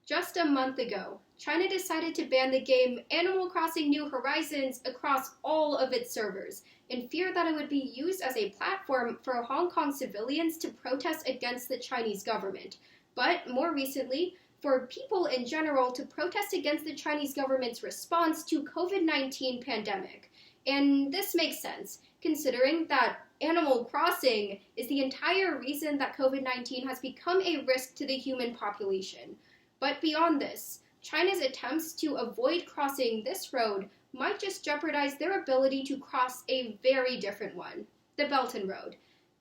Just a month ago, China decided to ban the game Animal Crossing New Horizons across all of its servers, in fear that it would be used as a platform for Hong Kong civilians to protest against the Chinese government. But more recently, for people in general to protest against the Chinese government's response to COVID-19 pandemic. And this makes sense, considering that Animal Crossing is the entire reason that COVID-19 has become a risk to the human population. But beyond this, China's attempts to avoid crossing this road might just jeopardize their ability to cross a very different one, the Belt and Road.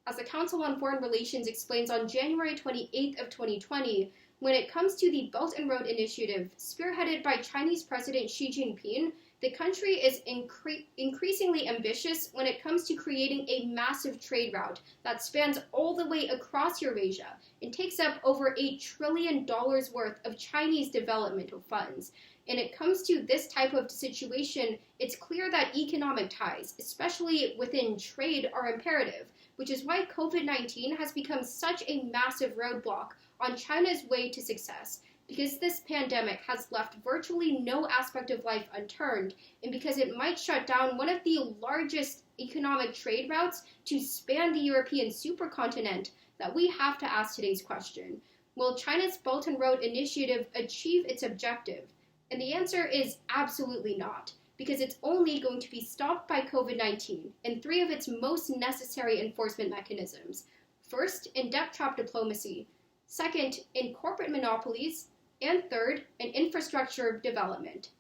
As the Council on Foreign Relations explains on January 28th of 2020, when it comes to the Belt and Road Initiative, spearheaded by Chinese President Xi Jinping, the country is increasingly ambitious when it comes to creating a massive trade route that spans all the way across Eurasia and takes up over $8 trillion worth of Chinese developmental funds. And it comes to this type of situation, it's clear that economic ties, especially within trade, are imperative, which is why COVID-19 has become such a massive roadblock on China's way to success, because this pandemic has left virtually no aspect of life unturned, and because it might shut down one of the largest economic trade routes to span the European supercontinent, that we have to ask today's question. Will China's Belt and Road Initiative achieve its objective? And the answer is absolutely not, because it's only going to be stopped by COVID-19 and three of its most necessary enforcement mechanisms. First, in debt trap diplomacy. Second, in corporate monopolies. And third, in infrastructure development.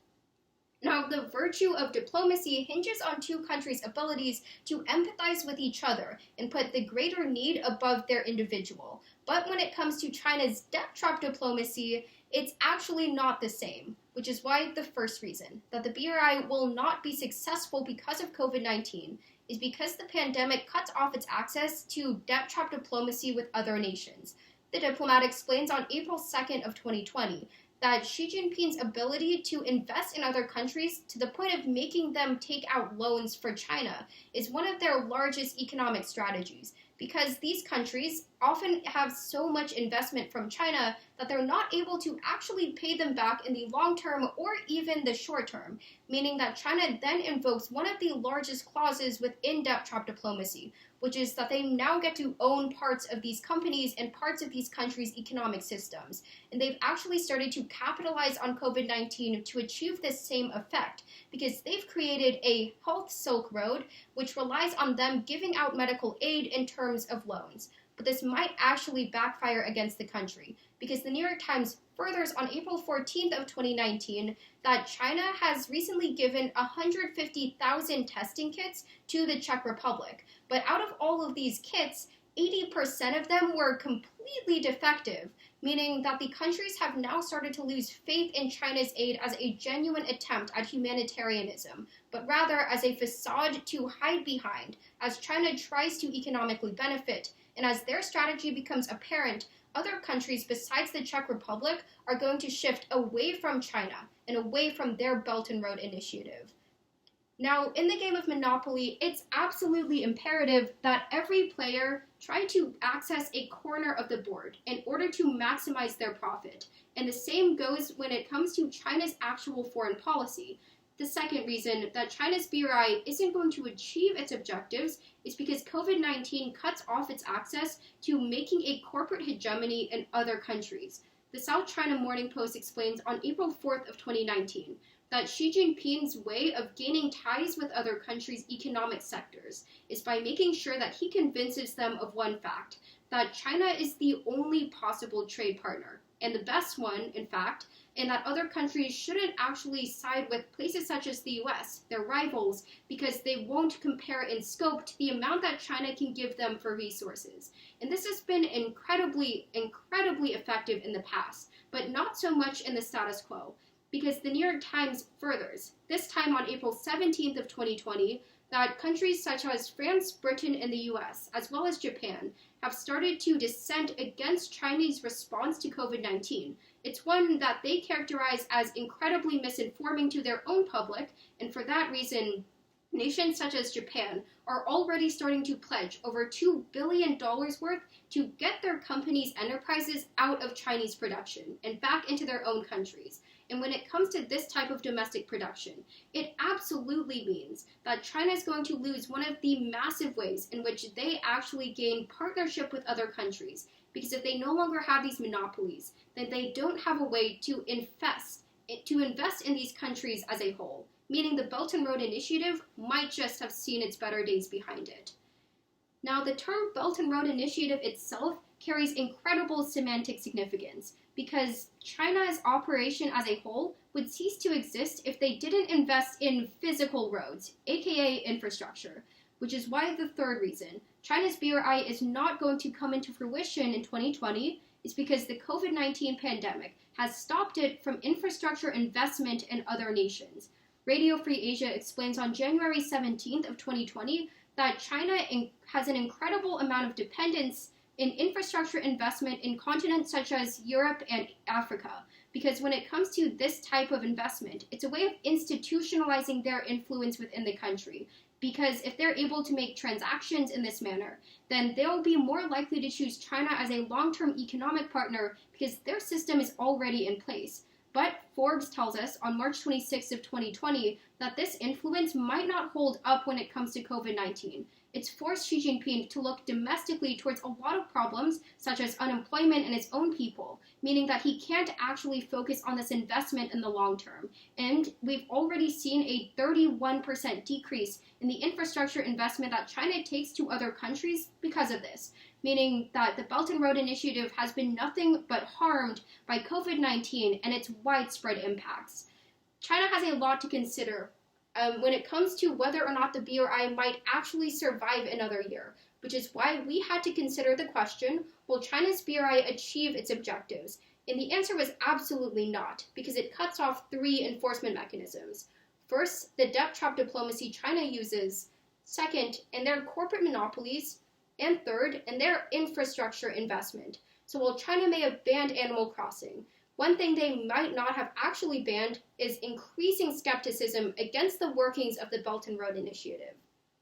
Now, the virtue of diplomacy hinges on two countries' abilities to empathize with each other and put the greater need above their individual. But when it comes to China's debt trap diplomacy, it's actually not the same, which is why the first reason that the BRI will not be successful because of COVID-19 is because the pandemic cuts off its access to debt trap diplomacy with other nations. The diplomat explains on April 2nd of 2020 that Xi Jinping's ability to invest in other countries to the point of making them take out loans for China is one of their largest economic strategies, because these countries often have so much investment from China that they're not able to actually pay them back in the long term or even the short term, meaning that China then invokes one of the largest clauses within debt trap diplomacy, which is that they now get to own parts of these companies and parts of these countries' economic systems. And they've actually started to capitalize on COVID-19 to achieve this same effect, because they've created a health Silk Road, which relies on them giving out medical aid in terms of loans. But this might actually backfire against the country, because the New York Times furthers on April 14th of 2019 that China has recently given 150,000 testing kits to the Czech Republic. But out of all of these kits, 80% of them were completely defective, meaning that the countries have now started to lose faith in China's aid as a genuine attempt at humanitarianism, but rather as a facade to hide behind, as China tries to economically benefit. And as their strategy becomes apparent, other countries besides the Czech Republic are going to shift away from China and away from their Belt and Road Initiative. Now, in the game of Monopoly, it's absolutely imperative that every player try to access a corner of the board in order to maximize their profit. And the same goes when it comes to China's actual foreign policy. The second reason that China's BRI isn't going to achieve its objectives is because COVID-19 cuts off its access to making a corporate hegemony in other countries. The South China Morning Post explains on April 4th of 2019 that Xi Jinping's way of gaining ties with other countries' economic sectors is by making sure that he convinces them of one fact, that China is the only possible trade partner, and the best one, in fact, and that other countries shouldn't actually side with places such as the US, their rivals, because they won't compare in scope to the amount that China can give them for resources. And this has been incredibly effective in the past, but not so much in the status quo, because the New York Times furthers, this time on April 17th of 2020, that countries such as France, Britain, and the US, as well as Japan, have started to dissent against Chinese response to COVID-19. It's one that they characterize as incredibly misinforming to their own public, and for that reason, Nations such as Japan are already starting to pledge over $2 billion worth to get their companies' enterprises out of Chinese production and back into their own countries. And when it comes to this type of domestic production, it absolutely means that China is going to lose one of the massive ways in which they actually gain partnership with other countries. Because if they no longer have these monopolies, then they don't have a way to invest in these countries as a whole, meaning the Belt and Road Initiative might just have seen its better days behind it. Now, the term Belt and Road Initiative itself carries incredible semantic significance because China's operation as a whole would cease to exist if they didn't invest in physical roads, aka infrastructure, which is why the third reason China's BRI is not going to come into fruition in 2020 is because the COVID-19 pandemic has stopped it from infrastructure investment in other nations. Radio Free Asia explains on January 17th of 2020 that China has an incredible amount of dependence in infrastructure investment in continents such as Europe and Africa, because when it comes to this type of investment, it's a way of institutionalizing their influence within the country. Because if they're able to make transactions in this manner, then they'll be more likely to choose China as a long-term economic partner because their system is already in place. But Forbes tells us on March 26th of 2020 that this influence might not hold up when it comes to COVID-19. It's forced Xi Jinping to look domestically towards a lot of problems, such as unemployment in his own people, meaning that he can't actually focus on this investment in the long term. And we've already seen a 31% decrease in the infrastructure investment that China takes to other countries because of this, meaning that the Belt and Road Initiative has been nothing but harmed by COVID-19 and its widespread impacts. China has a lot to consider when it comes to whether or not the BRI might actually survive another year, which is why we had to consider the question, will China's BRI achieve its objectives? And the answer was absolutely not, because it cuts off three enforcement mechanisms. First, the debt trap diplomacy China uses. Second, in their corporate monopolies. And third, in their infrastructure investment. So while China may have banned Animal Crossing, one thing they might not have actually banned is increasing skepticism against the workings of the Belt and Road Initiative.